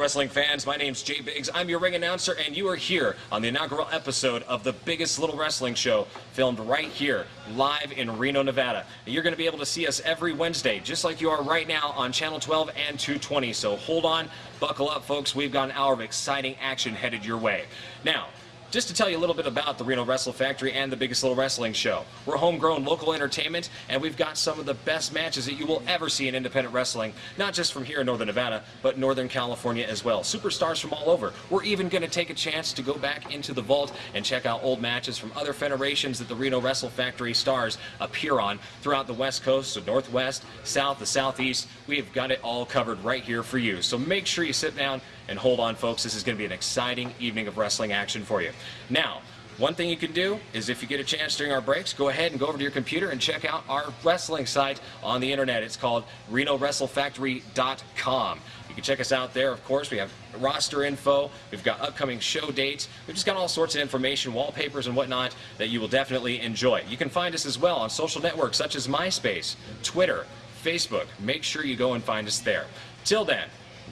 wrestling fans, my name's Jay Biggs. I'm your ring announcer, and you are here on the inaugural episode of the biggest little wrestling show, filmed right here, live in Reno, Nevada. You're going to be able to see us every Wednesday, just like you are right now on Channel 12 and 220. So hold on, buckle up, folks. We've got an hour of exciting action headed your way. Now, just to tell you a little bit about the Reno Wrestle Factory and the biggest little wrestling show. We're homegrown local entertainment, and we've got some of the best matches that you will ever see in independent wrestling, not just from here in Northern Nevada, but Northern California as well. Superstars from all over. We're even going to take a chance to go back into the vault and check out old matches from other federations that the Reno Wrestle Factory stars appear on throughout the West Coast, so Northwest, South, the Southeast. We've got it all covered right here for you. So make sure you sit down and hold on, folks. This is going to be an exciting evening of wrestling action for you. Now, one thing you can do is if you get a chance during our breaks, go ahead and go over to your computer and check out our wrestling site on the internet. It's called RenoWrestleFactory.com. You can check us out there, of course. We have roster info. We've got upcoming show dates. We've just got all sorts of information, wallpapers and whatnot that you will definitely enjoy. You can find us as well on social networks such as MySpace, Twitter, Facebook. Make sure you go and find us there. Till then,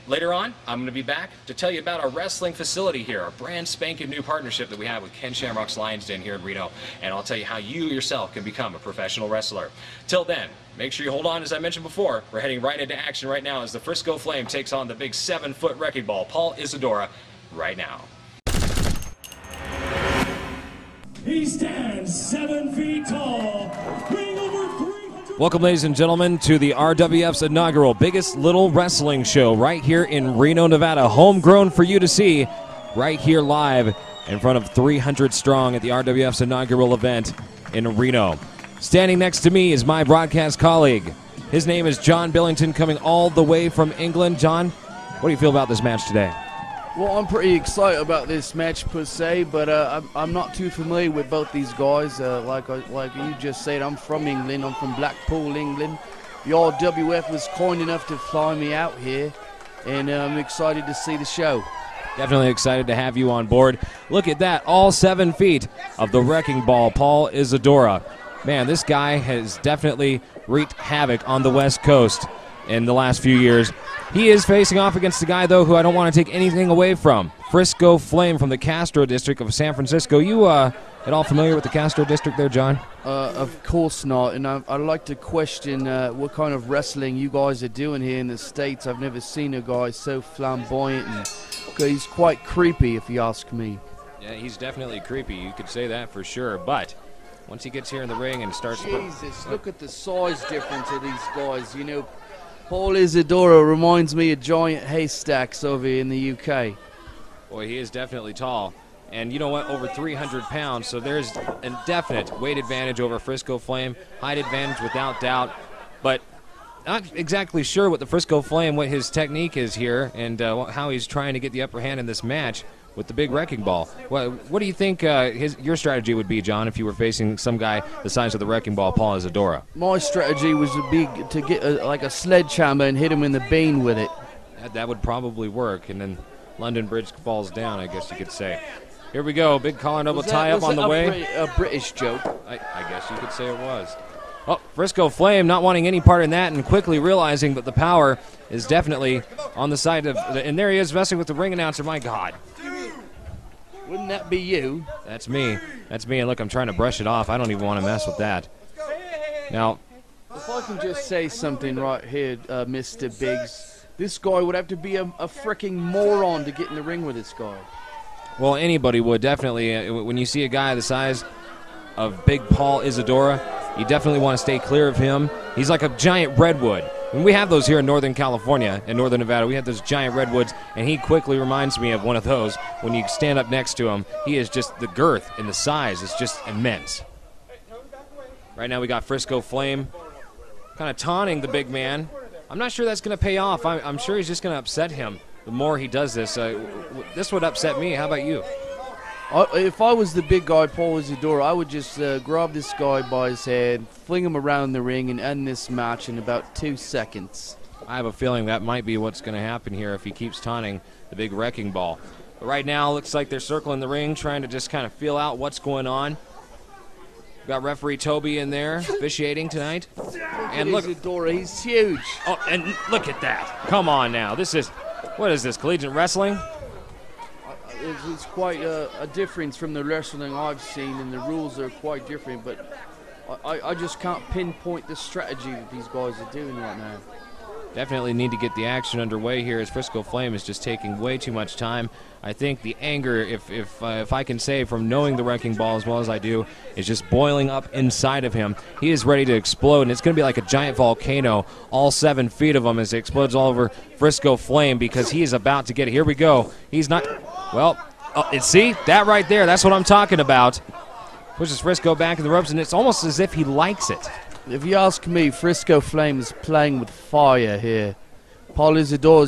later on, I'm going to be back to tell you about our wrestling facility here, a brand spanking new partnership that we have with Ken Shamrock's Lions Den here in Reno, and I'll tell you how you yourself can become a professional wrestler. Till then, make sure you hold on. As I mentioned before, we're heading right into action right now as the Frisco Flame takes on the big 7-foot wrecking ball, Paul Isadora, right now. He stands 7 feet tall, weighing over 300. Welcome, ladies and gentlemen, to the RWF's inaugural biggest little wrestling show right here in Reno, Nevada. Homegrown for you to see right here live in front of 300 strong at the RWF's inaugural event in Reno. Standing next to me is my broadcast colleague. His name is John Billington, coming all the way from England. John, what do you feel about this match today? Well, I'm pretty excited about this match per se, but I'm not too familiar with both these guys. Like you just said, I'm from England. I'm from Blackpool, England. The RWF was kind enough to fly me out here, and I'm excited to see the show. Definitely excited to have you on board. Look at that, all 7 feet of the wrecking ball, Paul Isadora. Man, this guy has definitely wreaked havoc on the West Coast in the last few years. He is facing off against a guy, though, who I don't want to take anything away from. Frisco Flame from the Castro district of San Francisco. You at all familiar with the Castro district there, John? Of course not, and I'd like to question what kind of wrestling you guys are doing here in the States. I've never seen a guy so flamboyant, and he's quite creepy, if you ask me. Yeah, he's definitely creepy. You could say that for sure, but once he gets here in the ring and starts... Jesus, look at the size difference of these guys, you know. Paul Isadora reminds me of giant haystacks over in the UK. Boy, he is definitely tall. And you know what? Over 300 pounds, so there's a definite weight advantage over Frisco Flame. Height advantage without doubt. But not exactly sure what the Frisco Flame, what his technique is here, and how he's trying to get the upper hand in this match with the big wrecking ball. What do you think your strategy would be, John, if you were facing some guy the size of the wrecking ball, Paul Isadora? My strategy was to get like a sledgehammer and hit him in the bean with it. That would probably work, and then London Bridge falls down, I guess you could say. Here we go, big collar and double tie-up on the way. A British joke? I guess you could say it was. Oh, Frisco Flame not wanting any part in that and quickly realizing that the power is definitely on the side of... And there he is messing with the ring announcer, my God. Wouldn't that be you? That's me. That's me, and look, I'm trying to brush it off. I don't even want to mess with that. Now, if I can just say something right here, Mr. Biggs, this guy would have to be a freaking moron to get in the ring with this guy. Well, anybody would, definitely. When you see a guy the size of big Paul Isadora, you definitely want to stay clear of him. He's like a giant redwood. And we have those here in Northern California, in Northern Nevada. We have those giant redwoods, and he quickly reminds me of one of those. When you stand up next to him, he is just, the girth and the size is just immense. Right now we got Frisco Flame kind of taunting the big man. I'm not sure that's going to pay off. I'm sure he's just going to upset him the more he does this. This would upset me. How about you? If I was the big guy, Paul Isadora, I would just grab this guy by his head, fling him around the ring, and end this match in about 2 seconds. I have a feeling that might be what's going to happen here if he keeps taunting the big wrecking ball. But right now, looks like they're circling the ring, trying to just kind of feel out what's going on. We've got referee Toby in there, officiating tonight. And look, Isadora, he's huge. Oh, and look at that. Come on now. This is What is this, collegiate wrestling? It's quite a difference from the wrestling I've seen, and the rules are quite different, but I just can't pinpoint the strategy that these guys are doing right now. Definitely need to get the action underway here, as Frisco Flame is just taking way too much time. I think the anger, if I can say from knowing the Wrecking Ball as well as I do, is just boiling up inside of him. He is ready to explode, and it's going to be like a giant volcano, all 7 feet of him, as it explodes all over Frisco Flame, because he is about to get it. Here we go. He's not, well, see, that right there, that's what I'm talking about. Pushes Frisco back in the ropes, and it's almost as if he likes it. If you ask me, Frisco Flame is playing with fire here. Paul Isadora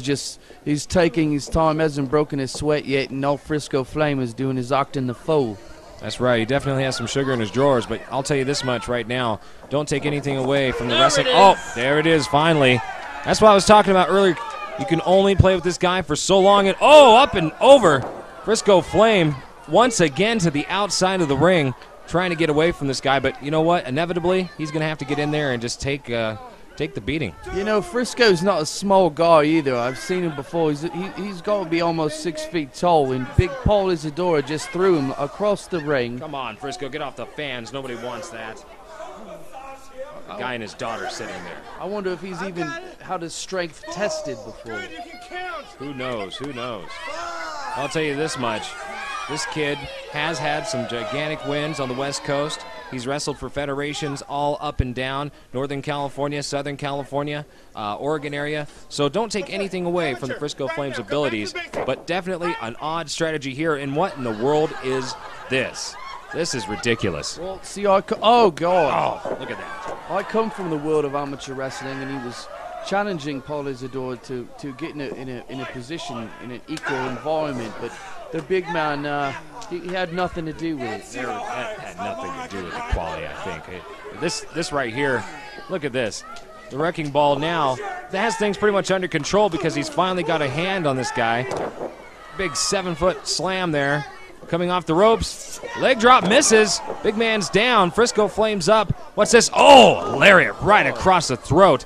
he's taking his time, hasn't broken his sweat yet, and all Frisco Flame is doing is acting the fool. That's right. He definitely has some sugar in his drawers, but I'll tell you this much right now. Don't take anything away from the wrestling. Oh, there it is, finally. That's what I was talking about earlier. You can only play with this guy for so long, and up and over. Frisco Flame once again to the outside of the ring, trying to get away from this guy, but you know what? Inevitably, he's going to have to get in there and just take the beating. You know, Frisco's not a small guy either. I've seen him before. He's got to be almost 6 feet tall, and big Paul Isadora just threw him across the ring. Come on, Frisco, get off the fans. Nobody wants that. The guy and his daughter sitting there. I wonder if he's even had his strength tested before. Who knows? Who knows? I'll tell you this much. This kid has had some gigantic wins on the West Coast. He's wrestled for federations all up and down, Northern California, Southern California, Oregon area. So don't take anything away from the Frisco Flame's abilities, but definitely an odd strategy here. And what in the world is this? This is ridiculous. Well, see, oh, God. Oh, look at that. I come from the world of amateur wrestling, and he was challenging Paul Isadora to get in a position, in an equal environment, but the big man, he had nothing to do with it. That had nothing to do with equality, I think. This right here, look at this. The Wrecking Ball now, that has things pretty much under control because he's finally got a hand on this guy. Big 7-foot slam there. Coming off the ropes. Leg drop misses. Big man's down. Frisco Flames up. What's this? Oh, lariat right across the throat.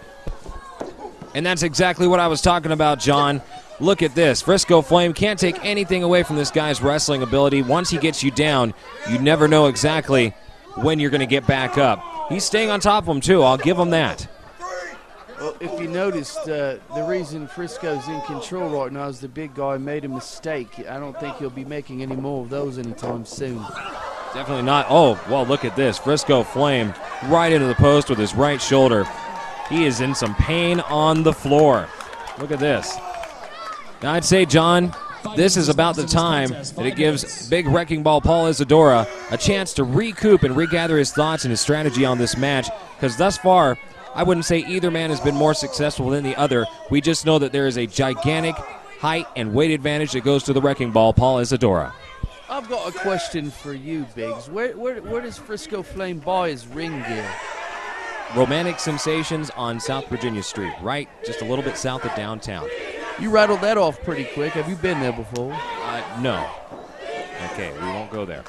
And that's exactly what I was talking about, John. Look at this. Frisco Flame can't take anything away from this guy's wrestling ability. Once he gets you down, you never know exactly when you're going to get back up. He's staying on top of him, too. I'll give him that. Well, if you noticed, the reason Frisco's in control right now is the big guy made a mistake. I don't think he'll be making any more of those anytime soon. Definitely not. Oh, well, look at this. Frisco Flame right into the post with his right shoulder. He is in some pain on the floor. Look at this. Now, I'd say, John, this is about the time that it gives big Wrecking Ball Paul Isadora a chance to recoup and regather his thoughts and his strategy on this match, because thus far, I wouldn't say either man has been more successful than the other. We just know that there is a gigantic height and weight advantage that goes to the Wrecking Ball Paul Isadora. I've got a question for you, Biggs. Where does Frisco Flame buy his ring gear? Romantic Sensations on South Virginia Street, right just a little bit south of downtown. You rattled that off pretty quick. Have you been there before? No. Okay, we won't go there.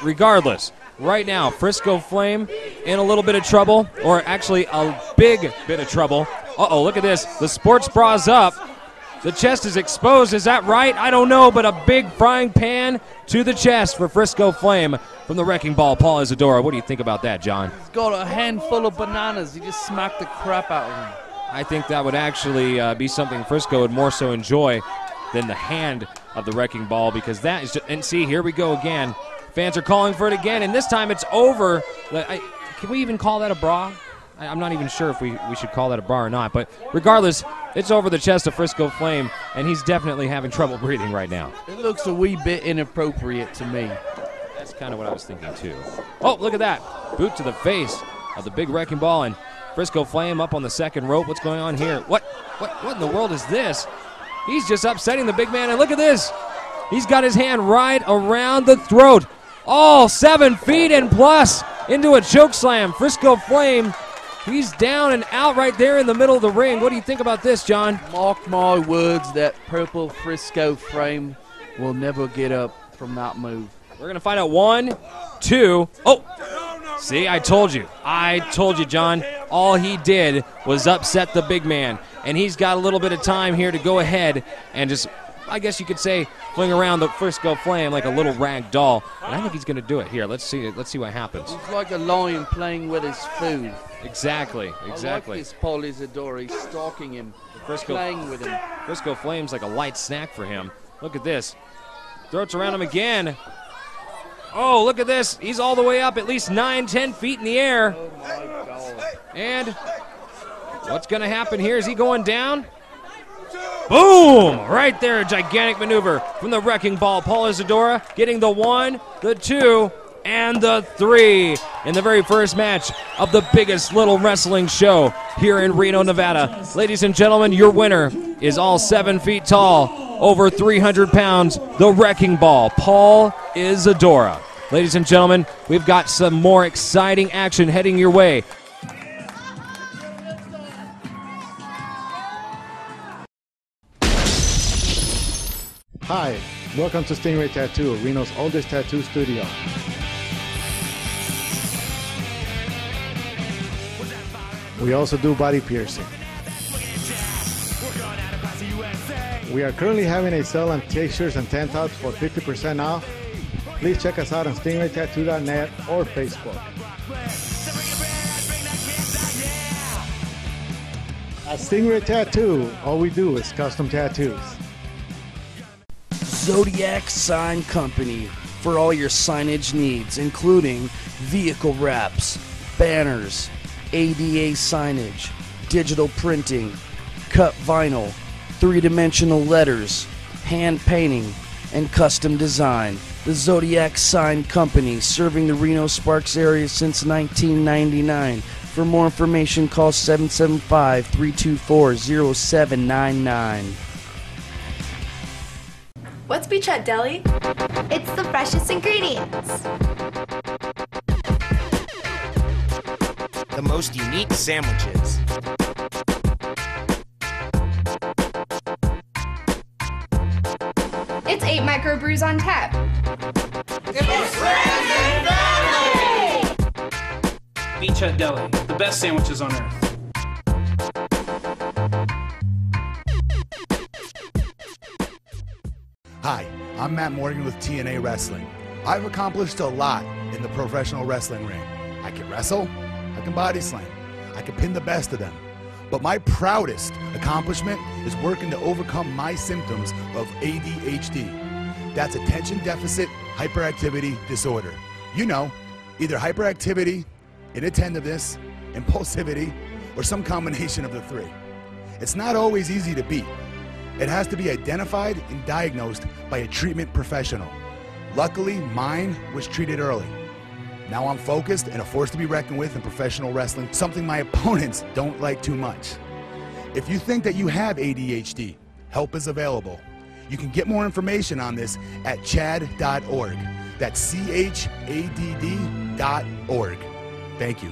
Regardless, right now, Frisco Flame in a little bit of trouble, or actually a big bit of trouble. Uh-oh, look at this. The sports bra's up. The chest is exposed. Is that right? I don't know, but a big frying pan to the chest for Frisco Flame from the Wrecking Ball, Paul Isadora. What do you think about that, John? He's got a handful of bananas. He just smacked the crap out of him. I think that would actually be something Frisco would more so enjoy than the hand of the Wrecking Ball, because that is just, and see, here we go again. Fans are calling for it again, and this time it's over. Can we even call that a bra? I'm not even sure if we should call that a bra or not, but regardless, it's over the chest of Frisco Flame, and he's definitely having trouble breathing right now. It looks a wee bit inappropriate to me. That's kind of what I was thinking, too. Oh, look at that. Boot to the face of the big Wrecking Ball, and Frisco Flame up on the second rope. What's going on here? What in the world is this? He's just upsetting the big man, and look at this. He's got his hand right around the throat. All 7 feet and plus into a choke slam. Frisco Flame, he's down and out right there in the middle of the ring. What do you think about this, John? Mark my words, that purple Frisco Flame will never get up from that move. We're going to find out. 1, 2. Oh, see, I told you. I told you, John. All he did was upset the big man. and he's got a little bit of time here to go ahead and just, I guess you could say, fling around the Frisco Flame like a little rag doll. And I think he's going to do it here. Let's see what happens. He's like a lion playing with his food. Exactly. I like this Paul Isadora. He's stalking him, playing with him. Frisco Flame's like a light snack for him. Look at this. Throats around him again. Oh, look at this. He's all the way up, at least 9-10 feet in the air. Oh, my God. And what's going to happen here? Is he going down? Boom! Right there, a gigantic maneuver from the Wrecking Ball. Paul Isadora getting the 1, the 2, and the 3 in the very first match of the biggest little wrestling show here in Reno, Nevada. Ladies and gentlemen, your winner is all 7 feet tall, over 300 pounds, the Wrecking Ball, Paul Isadora. Ladies and gentlemen, we've got some more exciting action heading your way. Hi, welcome to Stingray Tattoo, Reno's oldest tattoo studio. We also do body piercing. We are currently having a sale on t-shirts and tank tops for 50% off. Please check us out on stingraytattoo.net or Facebook. At Stingray Tattoo, all we do is custom tattoos. Zodiac Sign Company for all your signage needs, including vehicle wraps, banners, ADA signage, digital printing, cut vinyl, 3-dimensional letters, hand painting, and custom design. The Zodiac Sign Company, serving the Reno Sparks area since 1999. For more information, call 775-324-0799. What's Beachhead Deli? It's the freshest ingredients. The most unique sandwiches. It's 8 microbrews on tap. It's friends and family! Beachhead Deli, the best sandwiches on earth. Hi, I'm Matt Morgan with TNA Wrestling. I've accomplished a lot in the professional wrestling ring. I can wrestle, I can body slam, I can pin the best of them. But my proudest accomplishment is working to overcome my symptoms of ADHD. That's attention deficit hyperactivity disorder. You know, either hyperactivity, inattentiveness, impulsivity, or some combination of the three. It's not always easy to beat. It has to be identified and diagnosed by a treatment professional. Luckily, mine was treated early. Now I'm focused and a force to be reckoned with in professional wrestling, something my opponents don't like too much. If you think that you have ADHD, help is available. You can get more information on this at chadd.org. That's CHADD.org. Thank you.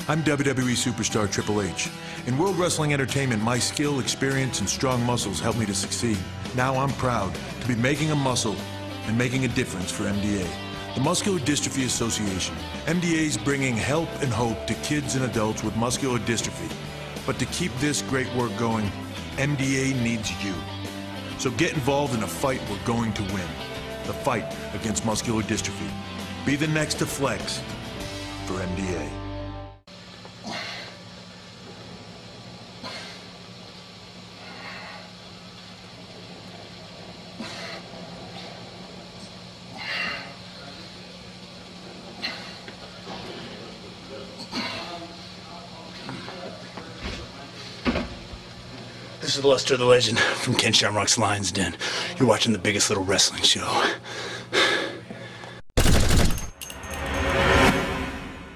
I'm WWE superstar Triple H. In World Wrestling Entertainment, my skill, experience, and strong muscles helped me to succeed. Now I'm proud to be making a muscle and making a difference for MDA, the Muscular Dystrophy Association. MDA is bringing help and hope to kids and adults with muscular dystrophy. But to keep this great work going, MDA needs you. So get involved in a fight we're going to win. The fight against muscular dystrophy. Be the next to flex for MDA. This is the Luster of the Legend from Ken Shamrock's Lion's Den. You're watching the biggest little wrestling show.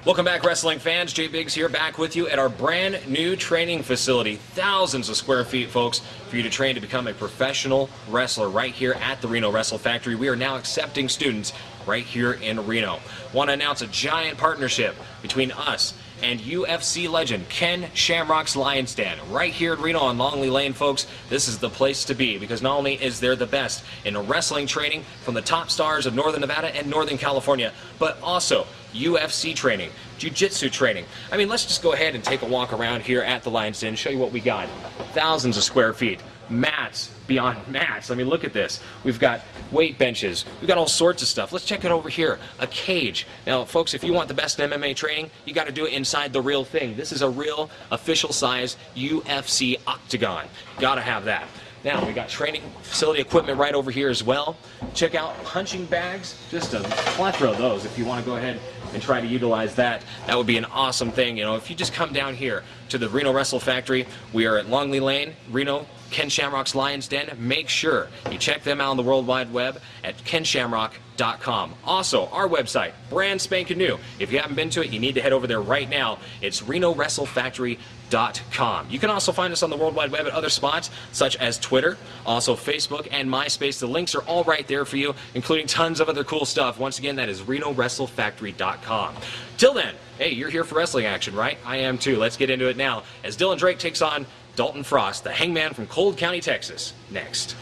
Welcome back, wrestling fans. Jay Biggs here, back with you at our brand new training facility. Thousands of square feet, folks, for you to train to become a professional wrestler right here at the Reno Wrestle Factory. We are now accepting students right here in Reno. Want to announce a giant partnership between us and UFC legend Ken Shamrock's Lion's Den right here in Reno on Longley Lane, folks. This is the place to be because not only is there the best in wrestling training from the top stars of Northern Nevada and Northern California, but also UFC training, jiu-jitsu training. I mean, let's just go ahead and take a walk around here at the Lion's Den, show you what we got. Thousands of square feet. Mats beyond mats. I mean, look at this. We've got weight benches. We've got all sorts of stuff. Let's check it over here. A cage. Now, folks, if you want the best MMA training, you got to do it inside the real thing. This is a real official size UFC octagon. Got to have that. Now, we got training facility equipment right over here as well. Check out punching bags. Just a plethora of those if you want to go ahead and try to utilize that. That would be an awesome thing. You know, if you just come down here to the Reno Wrestle Factory, we are at Longley Lane, Reno, Ken Shamrock's Lion's Den. Make sure you check them out on the World Wide Web at kenshamrock.com. Also, our website, brand spanking new. If you haven't been to it, you need to head over there right now. It's RenoWrestleFactory.com. You can also find us on the World Wide Web at other spots, such as Twitter, also Facebook and MySpace. The links are all right there for you, including tons of other cool stuff. Once again, that is RenoWrestleFactory.com. Till then, hey, you're here for wrestling action, right? I am too. Let's get into it now as Dylan Drake takes on Dalton Frost, the Hangman from Cold County, Texas, next.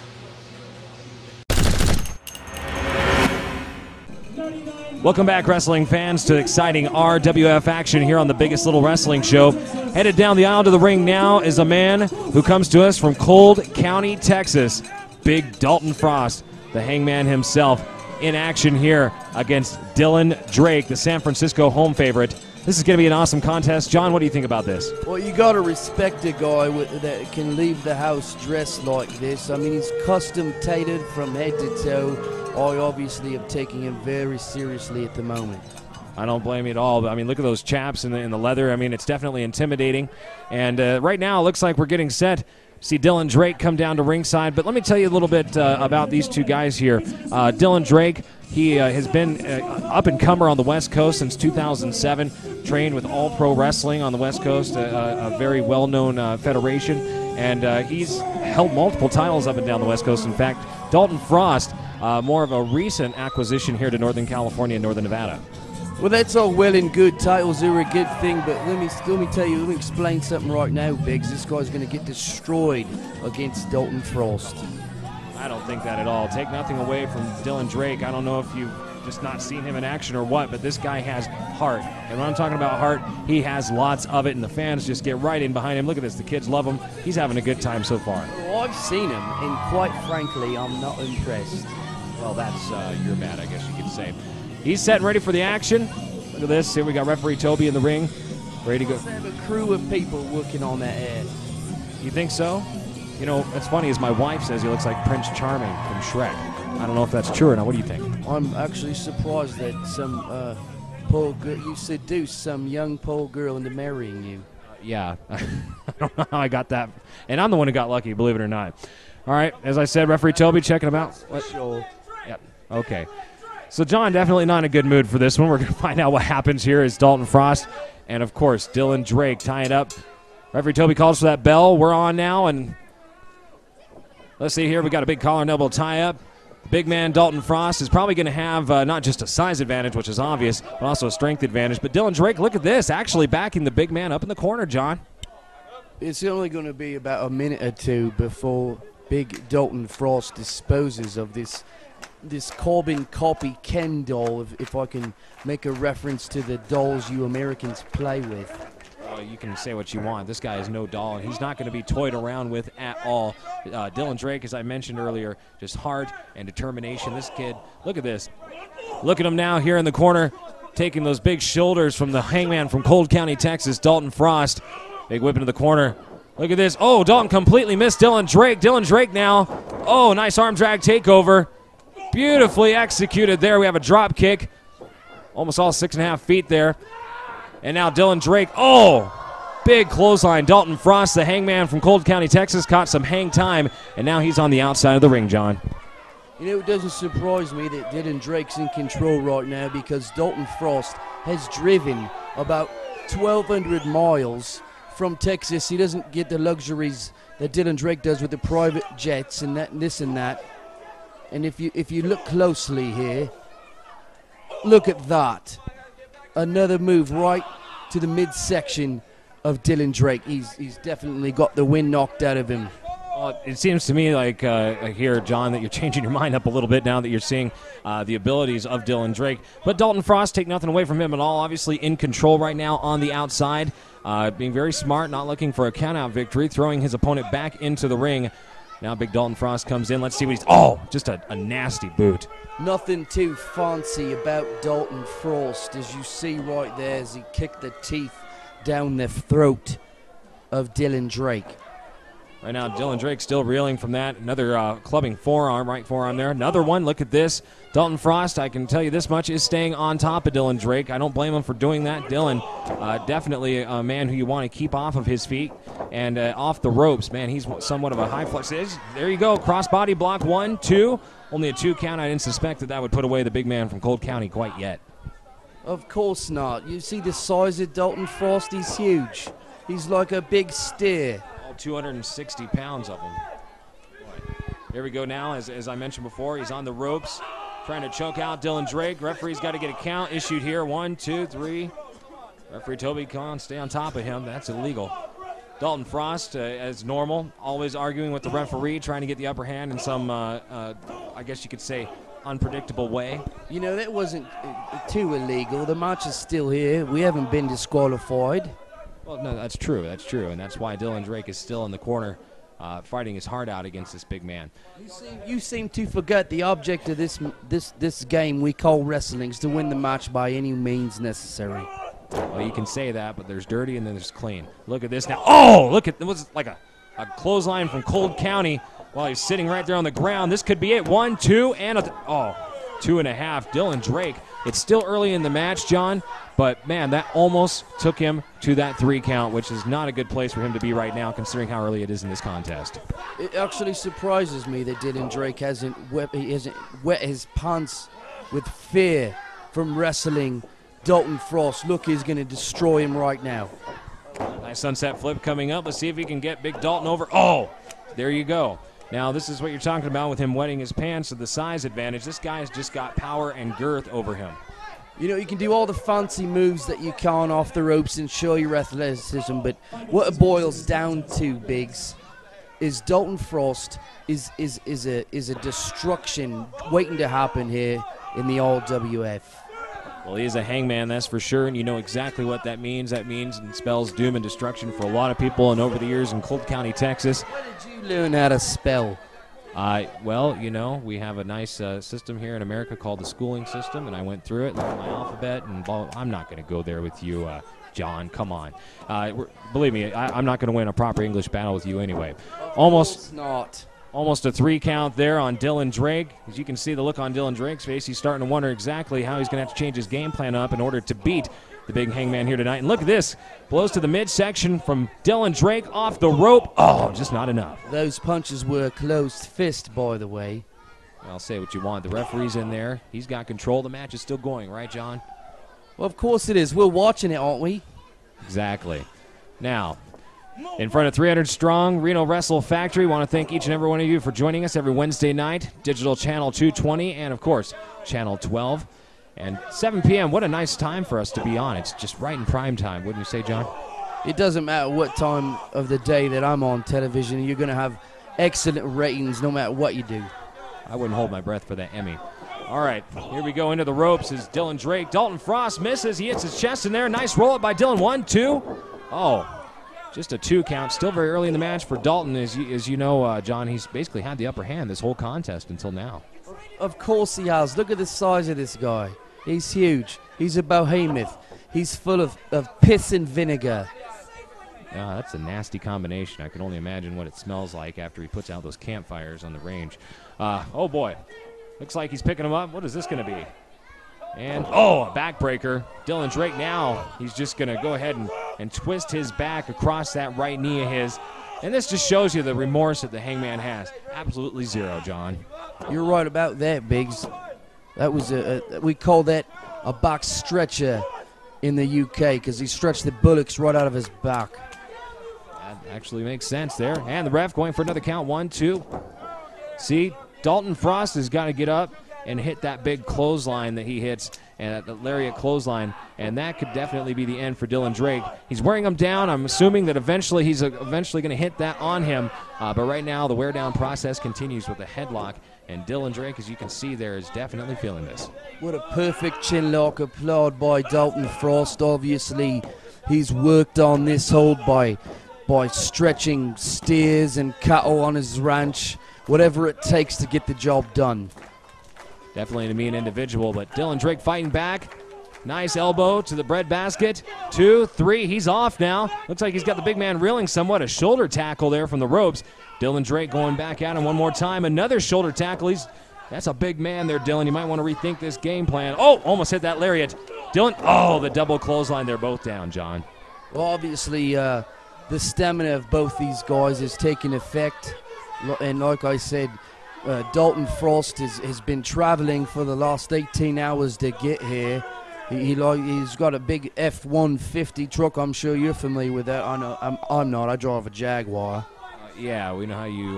Welcome back, wrestling fans, to exciting RWF action here on the biggest little wrestling show. Headed down the aisle to the ring now is a man who comes to us from Cold County, Texas, Big Dalton Frost, the Hangman himself, in action here against Dylan Drake, the San Francisco home favorite. This is going to be an awesome contest. John, what do you think about this? Well, you got to respect a guy that can leave the house dressed like this. I mean, he's custom-tated from head to toe. I obviously am taking him very seriously at the moment. I don't blame you at all. But I mean, look at those chaps in the leather. I mean, it's definitely intimidating. And right now, it looks like we're getting set. See Dylan Drake come down to ringside. But let me tell you a little bit about these two guys here. Dylan Drake, he has been up-and-comer on the West Coast since 2007, trained with All Pro Wrestling on the West Coast, a very well-known federation. And he's held multiple titles up and down the West Coast. In fact, Dalton Frost, more of a recent acquisition here to Northern California and Northern Nevada. Well, that's all well and good. Titles are a good thing, but let me tell you, let me explain something right now, Biggs. This guy's going to get destroyed against Dalton Frost. I don't think that at all. Take nothing away from Dylan Drake. I don't know if you've just not seen him in action or what, but this guy has heart. And when I'm talking about heart, he has lots of it, and the fans just get right in behind him. Look at this. The kids love him. He's having a good time so far. Well, I've seen him, and quite frankly, I'm not impressed. Well, that's your bad, I guess you could say. He's set and ready for the action. Look at this. Here we got referee Toby in the ring, ready to go. They have a crew of people working on that ad. You think so? You know, what's funny is my wife says he looks like Prince Charming from Shrek. I don't know if that's true or not. What do you think? I'm actually surprised that some poor girl, you seduced some young poor girl into marrying you. Yeah. I don't know how I got that. And I'm the one who got lucky, believe it or not. All right, as I said, referee Toby checking him out. Sure. Yep. Okay. So John, definitely not in a good mood for this one. We're going to find out what happens here as Dalton Frost and, of course, Dylan Drake tying up. Referee Toby calls for that bell. We're on now, and let's see here. We got a big collar and elbow tie-up. Big man Dalton Frost is probably going to have not just a size advantage, which is obvious, but also a strength advantage. But Dylan Drake, look at this, actually backing the big man up in the corner, John. It's only going to be about a minute or two before Big Dalton Frost disposes of this carbon copy Ken doll, if I can make a reference to the dolls you Americans play with. Oh, you can say what you want. This guy is no doll, and he's not going to be toyed around with at all. Dylan Drake, as I mentioned earlier, just heart and determination. This kid, look at this. Look at him now here in the corner, taking those big shoulders from the Hangman from Cold County, Texas, Dalton Frost. Big whip into the corner. Look at this. Oh, Dalton completely missed Dylan Drake. Dylan Drake now. Oh, nice arm drag takeover. Beautifully executed there. We have a drop kick. Almost all 6.5 feet there. And now Dylan Drake. Oh, big clothesline. Dalton Frost, the Hangman from Cold County, Texas, caught some hang time. And now he's on the outside of the ring, John. You know, it doesn't surprise me that Dylan Drake's in control right now because Dalton Frost has driven about 1,200 miles from Texas. He doesn't get the luxuries that Dylan Drake does with the private jets and that and this and that. And if you look closely here, look at that. Another move right to the midsection of Dylan Drake. He's definitely got the wind knocked out of him. Well, it seems to me like here, John, that you're changing your mind up a little bit now that you're seeing the abilities of Dylan Drake. But Dalton Frost, take nothing away from him at all. Obviously in control right now on the outside, being very smart, not looking for a countout victory, throwing his opponent back into the ring. Now big Dalton Frost comes in. Let's see what he's... Oh, just a nasty boot. Nothing too fancy about Dalton Frost, as you see right there as he kicked the teeth down the throat of Dylan Drake. Right now, Dylan Drake still reeling from that. Another clubbing forearm, right forearm there. Another one. Look at this. Dalton Frost, I can tell you this much, is staying on top of Dylan Drake. I don't blame him for doing that. Dylan, definitely a man who you want to keep off of his feet and off the ropes. Man, he's somewhat of a high flex. There you go. Crossbody block 1, 2. Only a 2 count. I didn't suspect that would put away the big man from Cold County quite yet. Of course not. You see the size of Dalton Frost? He's huge. He's like a big steer. 260 pounds of him. Here we go now, as I mentioned before, he's on the ropes, trying to choke out Dylan Drake. Referee's got to get a count issued here. 1, 2, 3. Referee Toby Kahn, stay on top of him. That's illegal. Dalton Frost, as normal, always arguing with the referee, trying to get the upper hand in some, I guess you could say, unpredictable way. You know, that wasn't too illegal. The match is still here. We haven't been disqualified. Well, no, that's true. That's true, and that's why Dylan Drake is still in the corner, fighting his heart out against this big man. You seem to forget the object of this game we call wrestling is to win the match by any means necessary. Well, you can say that, but there's dirty and then there's clean. Look at this now. Oh, look at it was like a clothesline from Cold County while he's sitting right there on the ground. This could be it. 1, 2, and 2.5. Dylan Drake. It's still early in the match, John, but, man, that almost took him to that 3 count, which is not a good place for him to be right now, considering how early it is in this contest. It actually surprises me that Dylan Drake hasn't wet his pants with fear from wrestling Dalton Frost. Look, he's going to destroy him right now. Nice sunset flip coming up. Let's see if he can get big Dalton over. Oh, there you go. Now, this is what you're talking about with him wetting his pants to the size advantage. This guy's just got power and girth over him. You know, you can do all the fancy moves that you can off the ropes and show your athleticism, but what it boils down to, Biggs, is Dalton Frost is a destruction waiting to happen here in the RWF. Well, he is a hangman, that's for sure, and you know exactly what that means. That means and spells doom and destruction for a lot of people, and over the years in Cold County, Texas. Where did you learn how to spell? Well, you know, we have a nice system here in America called the schooling system, and I went through it, learned my alphabet, and I'm not going to go there with you, John. Come on. Believe me, I'm not going to win a proper English battle with you anyway. Almost not. Almost a 3 count there on Dylan Drake. As you can see the look on Dylan Drake's face, he's starting to wonder exactly how he's going to have to change his game plan up in order to beat the big hangman here tonight. And look at this. Blows to the midsection from Dylan Drake off the rope. Oh, just not enough. Those punches were a closed fist, by the way. Well, say what you want. The referee's in there. He's got control. The match is still going, right, John? Well, of course it is. We're watching it, aren't we? Exactly. Now, in front of 300 strong, Reno Wrestle Factory. Want to thank each and every one of you for joining us every Wednesday night. Digital Channel 220 and, of course, Channel 12. And 7 p.m., what a nice time for us to be on. It's just right in prime time, wouldn't you say, John? It doesn't matter what time of the day that I'm on television. You're going to have excellent ratings no matter what you do. I wouldn't hold my breath for that Emmy. All right, here we go into the ropes is Dylan Drake. Dalton Frost misses. He hits his chest in there. Nice roll-up by Dylan. 1, 2. Oh. Just a 2 count. Still very early in the match for Dalton. As you know, John, he's basically had the upper hand this whole contest until now. Of course he has. Look at the size of this guy. He's huge. He's a behemoth. He's full of piss and vinegar. Yeah, that's a nasty combination. I can only imagine what it smells like after he puts out those campfires on the range. Oh, boy. Looks like he's picking him up. What is this going to be? And, a backbreaker. Dylan Drake now, he's just going to go ahead and twist his back across that right knee of his. And this just shows you the remorse that the hangman has. Absolutely zero, John. You're right about that, Biggs. That was we call that a box stretcher in the UK because he stretched the bullocks right out of his back. That actually makes sense there. And the ref going for another count. 1, 2. See, Dalton Frost has got to get up and hit that big clothesline that he hits, and the lariat clothesline, and that could definitely be the end for Dylan Drake. He's wearing him down. I'm assuming that eventually he's eventually going to hit that on him, but right now the wear down process continues with the headlock, and Dylan Drake, as you can see there, is definitely feeling this. What a perfect chin lock applied by Dalton Frost. Obviously, he's worked on this hold by stretching steers and cattle on his ranch, whatever it takes to get the job done. Definitely a mean individual, but Dylan Drake fighting back. Nice elbow to the breadbasket. 2, 3, he's off now. Looks like he's got the big man reeling somewhat. A shoulder tackle there from the ropes. Dylan Drake going back at him one more time. Another shoulder tackle. That's a big man there, Dylan. You might want to rethink this game plan. Oh, almost hit that lariat. Dylan, oh, the double clothesline. They're both down, John. Well, obviously, the stamina of both these guys is taking effect. And like I said, Dalton Frost has been traveling for the last 18 hours to get here. He's got a big F-150 truck. I'm sure you're familiar with that. I know I'm not. I drive a Jaguar. Yeah, we know how you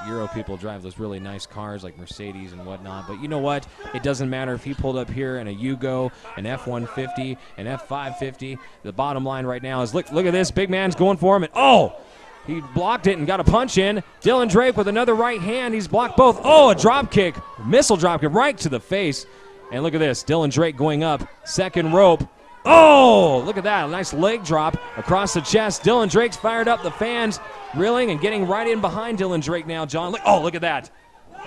Euro people drive those really nice cars like Mercedes and whatnot. But you know what? It doesn't matter if he pulled up here in a Yugo, an F-150, an F-550. The bottom line right now is look at this. Big man's going for him. And oh! He blocked it and got a punch in. Dylan Drake with another right hand. He's blocked both. Oh, a drop kick. Missile drop kick right to the face. And look at this. Dylan Drake going up. Second rope. Oh, look at that. A nice leg drop across the chest. Dylan Drake's fired up. The fans reeling and getting right in behind Dylan Drake now, John. Look at that.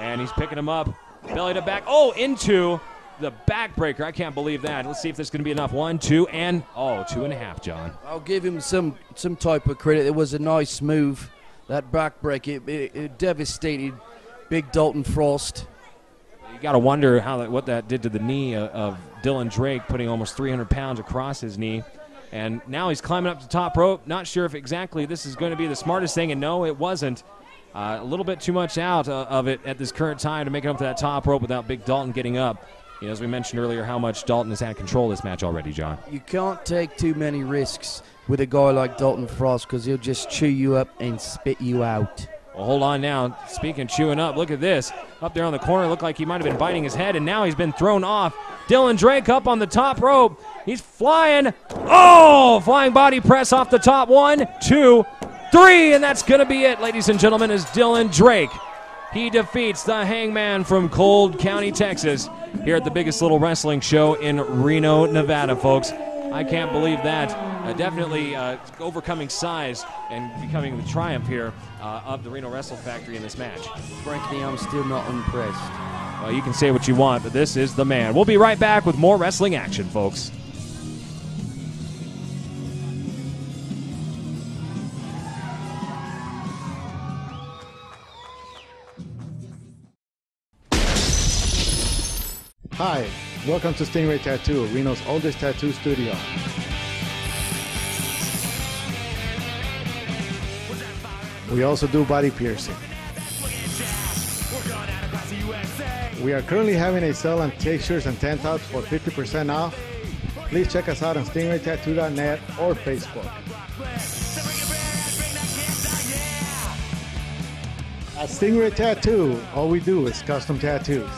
And he's picking him up. Belly to back. Oh, into the backbreaker. I can't believe that. Let's see if this is going to be enough. 1, 2, and 2.5, John. I'll give him some type of credit. It was a nice move. That backbreak, it devastated big Dalton Frost. You got to wonder what that did to the knee of Dylan Drake, putting almost 300 pounds across his knee. And now he's climbing up the top rope. Not sure if exactly this is going to be the smartest thing, and no, it wasn't. A little bit too much out of it at this current time to make it up to that top rope without big Dalton getting up. You know, as we mentioned earlier, how much Dalton has had control of this match already, John. You can't take too many risks with a guy like Dalton Frost because he'll just chew you up and spit you out. Well, hold on now. Speaking of chewing up, look at this. Up there on the corner, looked like he might have been biting his head, and now he's been thrown off. Dylan Drake up on the top rope. He's flying. Oh, flying body press off the top. 1, 2, 3, and that's going to be it, ladies and gentlemen, is Dylan Drake. He defeats the Hangman from Cold County, Texas, here at the biggest little wrestling show in Reno, Nevada, folks. I can't believe that. Definitely overcoming size and becoming the triumph here of the Reno Wrestle Factory in this match. Frankly, I'm still not impressed. Well, you can say what you want, but this is the man. We'll be right back with more wrestling action, folks. Hi, welcome to Stingray Tattoo, Reno's oldest tattoo studio. We also do body piercing. We are currently having a sale on t-shirts and tank tops for 50% off. Please check us out on stingraytattoo.net or Facebook. At Stingray Tattoo, all we do is custom tattoos.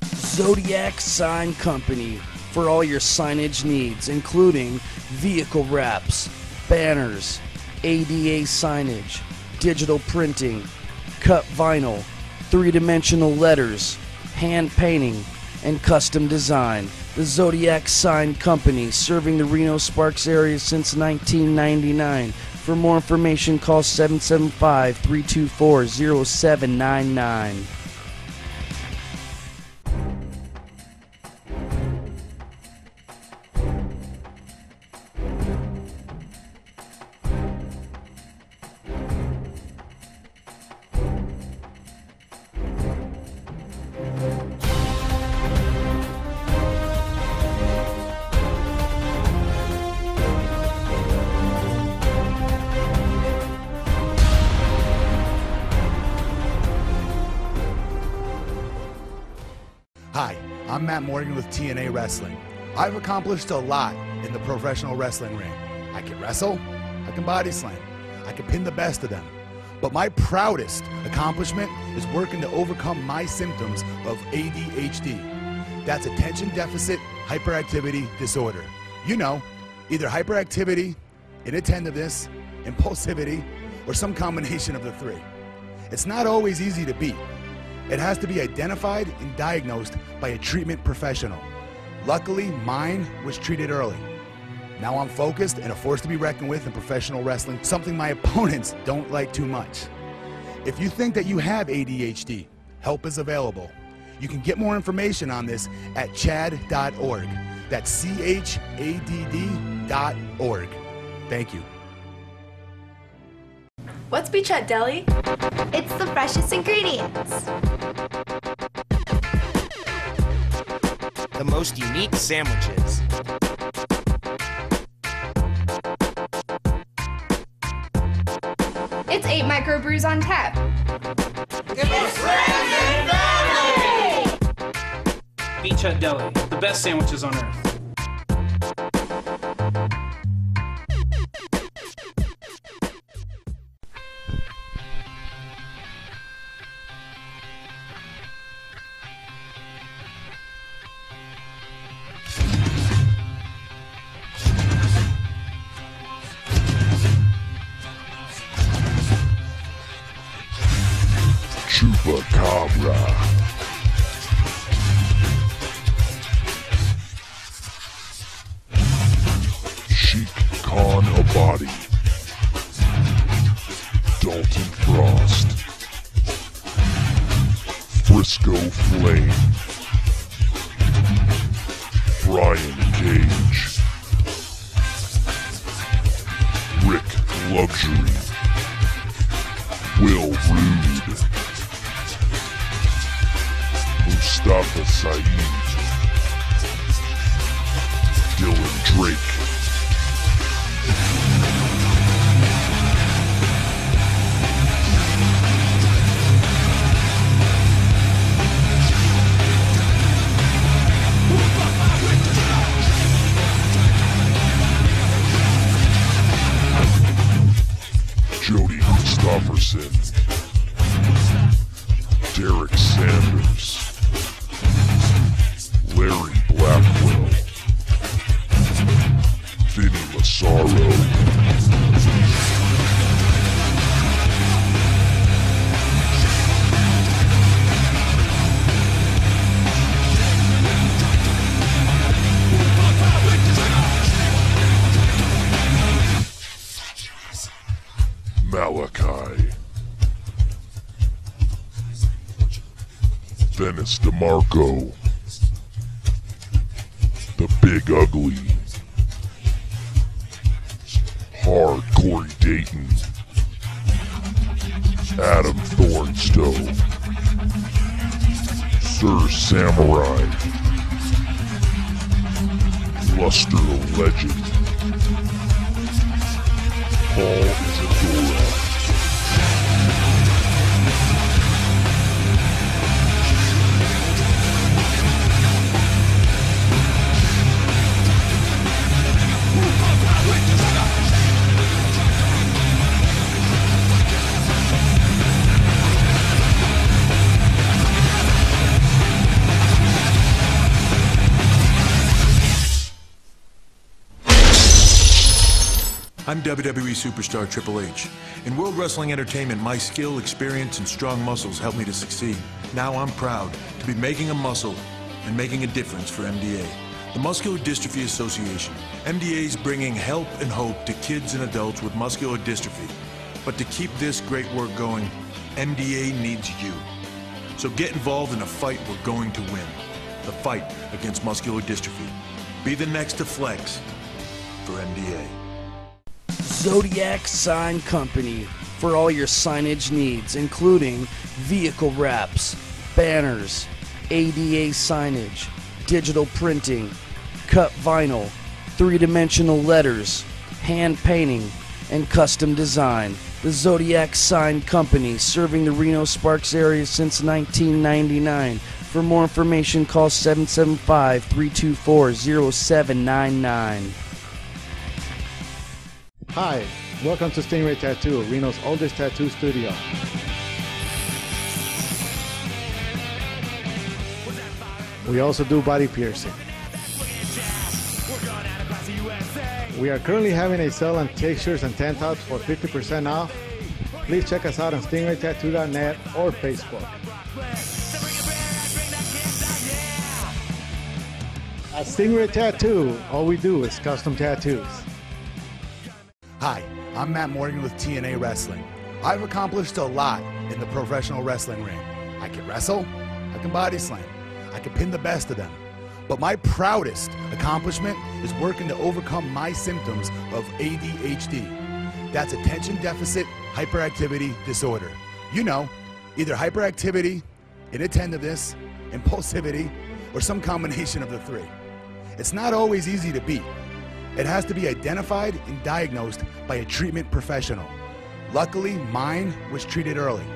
Zodiac Sign Company for all your signage needs, including vehicle wraps, banners, ADA signage, digital printing, cut vinyl, 3-dimensional letters, hand painting, and custom design. The Zodiac Sign Company, serving the Reno Sparks area since 1999. For more information, call 775-324-0799. Hi, I'm Matt Morgan with TNA Wrestling. I've accomplished a lot in the professional wrestling ring. I can wrestle, I can body slam, I can pin the best of them. But my proudest accomplishment is working to overcome my symptoms of ADHD. That's attention deficit hyperactivity disorder. You know, either hyperactivity, inattentiveness, impulsivity, or some combination of the three. It's not always easy to beat. It has to be identified and diagnosed by a treatment professional. Luckily, mine was treated early. Now I'm focused and a force to be reckoned with in professional wrestling, something my opponents don't like too much. If you think that you have ADHD, help is available. You can get more information on this at chad.org. That's CHADD.org. Thank you. What's Beach Hut Deli? It's the freshest ingredients. The most unique sandwiches. It's 8 microbrews on tap. It's friends and family! Beach Hut Deli, the best sandwiches on earth. Chupacabra. Sheik Khan Abadi. Dalton Frost. Frisco Flame. Brian Cage. Rick Luxury. Will Rude. Mustafa Saeed. Dylan Drake. Jody Christofferson. Derek Sanders. Larry Blackwell. Vinny Massaro. Malachi. Dennis DeMarco. The Big Ugly. Hard Cory Dayton. Adam Thornstowe. Sir Samurai. Luster the Legend. Paul Isadora. I'm WWE superstar Triple H. In World Wrestling Entertainment, my skill, experience, and strong muscles helped me to succeed. Now I'm proud to be making a muscle and making a difference for MDA, the Muscular Dystrophy Association. MDA is bringing help and hope to kids and adults with muscular dystrophy. But to keep this great work going, MDA needs you. So get involved in a fight we're going to win. The fight against muscular dystrophy. Be the next to flex for MDA. Zodiac Sign Company for all your signage needs, including vehicle wraps, banners, ADA signage, digital printing, cut vinyl, three-dimensional letters, hand painting, and custom design. The Zodiac Sign Company, serving the Reno Sparks area since 1999. For more information, call 775-324-0799. Hi, welcome to Stingray Tattoo, Reno's oldest tattoo studio. We also do body piercing. We are currently having a sale on t-shirts and tank tops for 50% off. Please check us out on stingraytattoo.net or Facebook. At Stingray Tattoo, all we do is custom tattoos. Hi, I'm Matt Morgan with TNA Wrestling. I've accomplished a lot in the professional wrestling ring. I can wrestle, I can body slam, I can pin the best of them. But my proudest accomplishment is working to overcome my symptoms of ADHD. That's attention deficit hyperactivity disorder. You know, either hyperactivity, inattentiveness, impulsivity, or some combination of the three. It's not always easy to beat. It has to be identified and diagnosed by a treatment professional. Luckily, mine was treated early.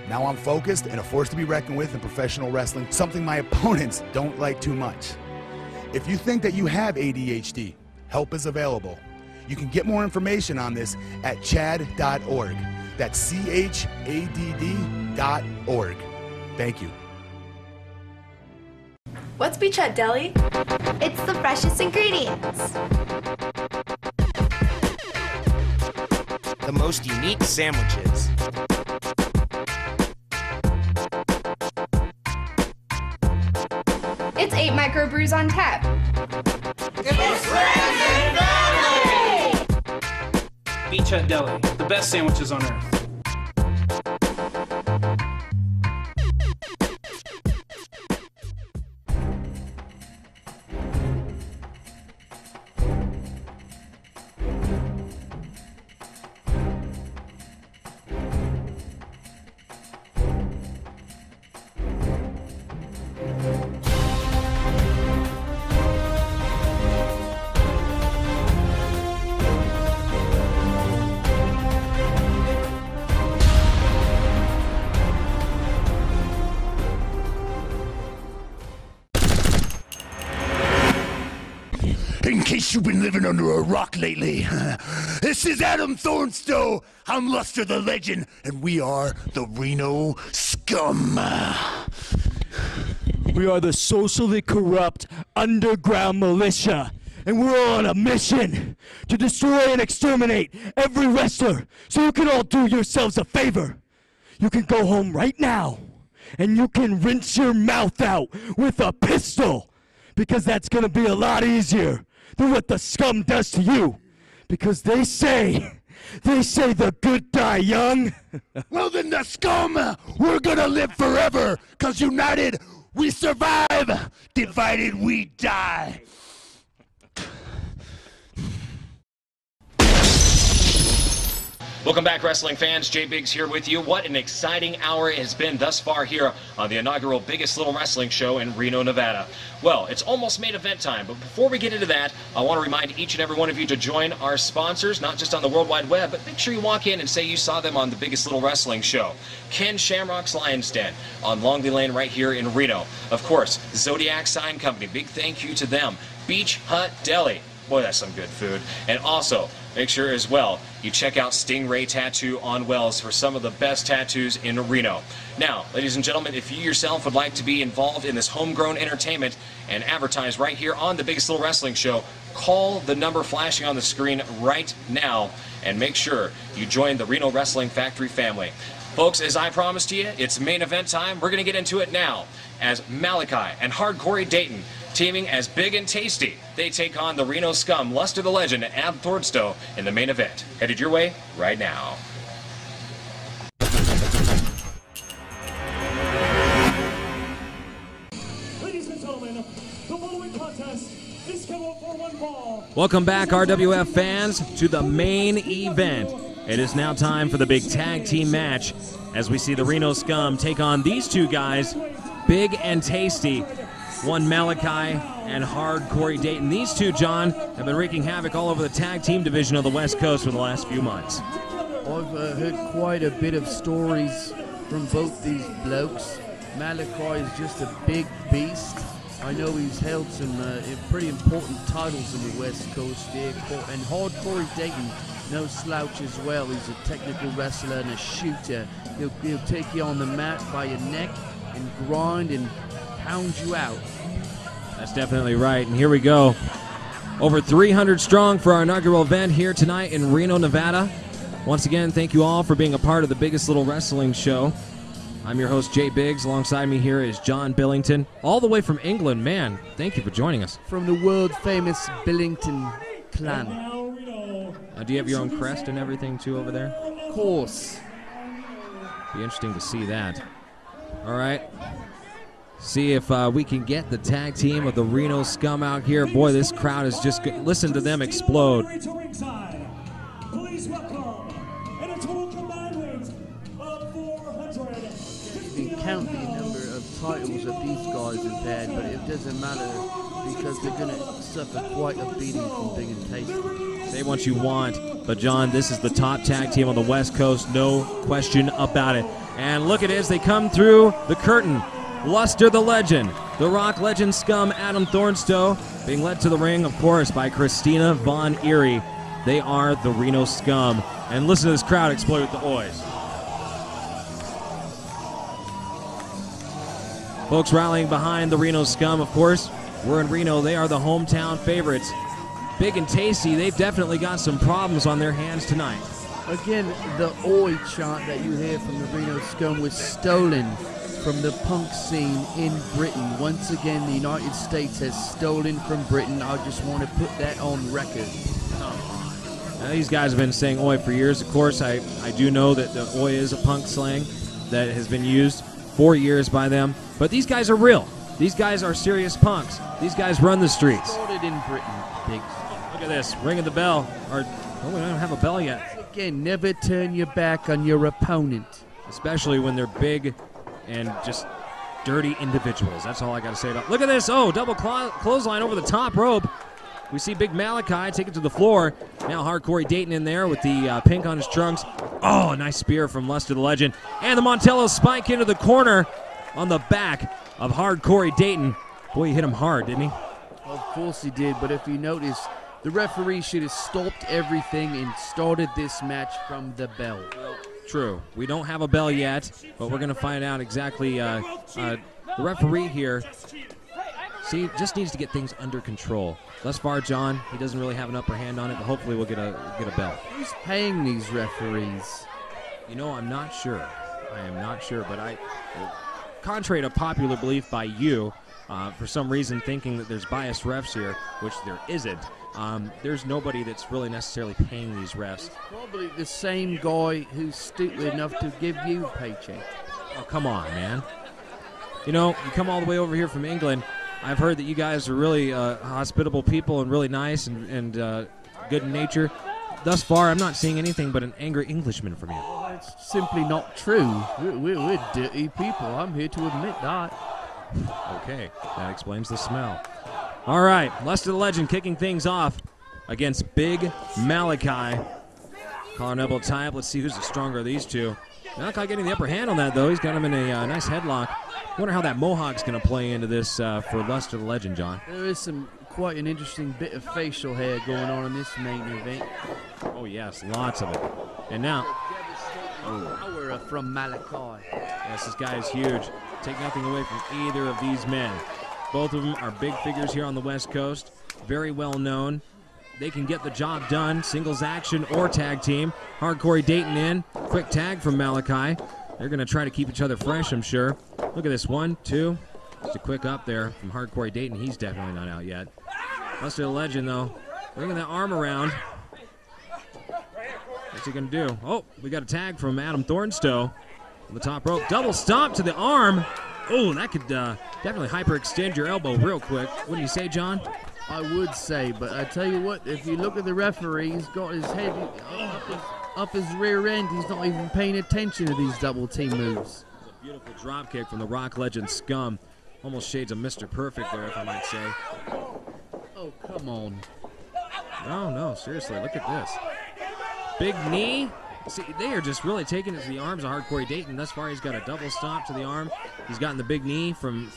Now I'm focused and a force to be reckoned with in professional wrestling, something my opponents don't like too much. If you think that you have ADHD, help is available. You can get more information on this at chad.org. That's CHADD.org. Thank you. What's Beach Hut Deli? It's the freshest ingredients. The most unique sandwiches. It's 8 microbrews on tap. It's friends and family! Beach Hut Deli, the best sandwiches on earth. In case you've been living under a rock lately, this is Adam Thornstowe. I'm Luster the Legend, and we are the Reno SCUM. We are the socially corrupt underground militia, and we're on a mission to destroy and exterminate every wrestler, so you can all do yourselves a favor. You can go home right now, and you can rinse your mouth out with a pistol, because that's going to be a lot easier than what the scum does to you. Because they say the good die young. Well then the scum, we're gonna live forever, cause united we survive, divided we die. Welcome back, wrestling fans. Jay Biggs here with you. What an exciting hour it has been thus far here on the inaugural Biggest Little Wrestling Show in Reno, Nevada. Well, it's almost main event time, but before we get into that, I want to remind each and every one of you to join our sponsors, not just on the World Wide Web, but make sure you walk in and say you saw them on the Biggest Little Wrestling Show. Ken Shamrock's Lion's Den on Longley Lane right here in Reno. Of course, Zodiac Sign Company. Big thank you to them. Beach Hut Deli. Boy, that's some good food. And also, make sure as well you check out Stingray Tattoo on Wells for some of the best tattoos in Reno. Now, ladies and gentlemen, if you yourself would like to be involved in this homegrown entertainment and advertise right here on the Biggest Little Wrestling Show, call the number flashing on the screen right now and make sure you join the Reno Wrestling Factory family. Folks, as I promised you, it's main event time. We're going to get into it now as Malachi and Cory Dayton teaming as Big and Tasty. They take on the Reno SCUM, Luster the Legend, and Adam Thornstowe in the main event. Headed your way right now. Ladies and gentlemen, the following contest is scheduled for one fall. Welcome back, RWF fans, to the main event. It is now time for the big tag team match as we see the Reno SCUM take on these two guys, Big and Tasty. One Malachi and Cory Dayton. These two, John, have been wreaking havoc all over the tag team division of the West Coast for the last few months. I've heard quite a bit of stories from both these blokes. Malachi is just a big beast. I know he's held some pretty important titles in the West Coast there. And Cory Dayton, no slouch as well. He's a technical wrestler and a shooter. He'll take you on the mat by your neck and grind and pound you out. That's definitely right. And here we go. Over 300 strong for our inaugural event here tonight in Reno, Nevada. Once again, thank you all for being a part of the biggest little wrestling show. I'm your host, Jay Biggs. Alongside me here is John Billington, all the way from England. Man, thank you for joining us. From the world-famous Billington clan. Do you have your own crest and everything, too, over there? Of course. Be interesting to see that. All right. See if we can get the tag team of the Reno Scum out here. Boy, this crowd is just good. Listen to them explode. Please welcome, and a total combined weight of 400. You can count the number of titles that these guys have had, but it doesn't matter because they're going to suffer quite a beating from Big and Tasty. Say what you want, but John, this is the top tag team on the West Coast, no question about it. And look at it as they come through the curtain. Luster the Legend, the Rock Legend Scum, Adam Thornstowe, being led to the ring, of course, by Christina Von Eerie. They are the Reno Scum. And listen to this crowd explode with the oys. Folks rallying behind the Reno Scum, of course. We're in Reno. They are the hometown favorites. Big and Tasty, they've definitely got some problems on their hands tonight. Again, the oi chant that you hear from the Reno Scum was stolen from the punk scene in Britain. Once again, the United States has stolen from Britain. I just want to put that on record. Now, these guys have been saying oi for years. Of course, I do know that the oi is a punk slang that has been used for years by them. But these guys are real. These guys are serious punks. These guys run the streets. Started in Britain, Biggs. Look at this, ringing the bell. We don't have a bell yet. Again, never turn your back on your opponent. Especially when they're big and just dirty individuals. That's all I got to say about it. Look at this. Oh, double clothesline over the top rope. We see Big Malachi take it to the floor. Now Cory Dayton in there with the pink on his trunks. Oh, a nice spear from Luster the Legend. And the Montello spike into the corner on the back of Cory Dayton. Boy, he hit him hard, didn't he? Of course he did, but if you notice, the referee should have stopped everything and started this match from the bell. True. We don't have a bell yet, but we're going to find out exactly. The referee here, just needs to get things under control. Thus far, John, he doesn't really have an upper hand on it, but hopefully we'll get a bell. Who's paying these referees? You know, I'm not sure. I am not sure, but contrary to popular belief by you, for some reason thinking that there's biased refs here, which there isn't. There's nobody that's really necessarily paying these refs. Probably the same guy who's stupid enough to give you a paycheck. Oh, come on, man. You know, you come all the way over here from England. I've heard that you guys are really hospitable people and really nice and good in nature. Thus far, I'm not seeing anything but an angry Englishman from you. It's simply not true. We're dirty people. I'm here to admit that. Okay, that explains the smell. All right, Luster the Legend kicking things off against Big Malachi. Collar and elbow tie-up. Let's see who's the stronger of these two. Malachi getting the upper hand on that, though. He's got him in a nice headlock. I wonder how that mohawk's going to play into this for Luster the Legend, John. There is quite an interesting bit of facial hair going on in this main event. Oh, yes, lots of it. And now... Power from Malachi. Yes, this guy is huge. Take nothing away from either of these men. Both of them are big figures here on the West Coast. Very well known. They can get the job done, singles action or tag team. Cory Dayton in. Quick tag from Malachi. They're going to try to keep each other fresh, I'm sure. Look at this. 1, 2. Just a quick up there from Cory Dayton. He's definitely not out yet. Luster the Legend, though, bringing that arm around. What's he going to do? Oh, we got a tag from Adam Thornstowe on the top rope. Double stomp to the arm. Oh, that could definitely hyperextend your elbow real quick. Wouldn't you say, John? I would say, but I tell you what, if you look at the referee, he's got his head up his rear end. He's not even paying attention to these double team moves. A beautiful drop kick from the Rock Legend Scum. Almost shades of Mr. Perfect there, if I might say. Oh, come on. No, seriously, look at this. Big knee See, they are just really taking it to the arms of Cory Dayton. Thus far, he's got a double stomp to the arm. He's gotten the big knee from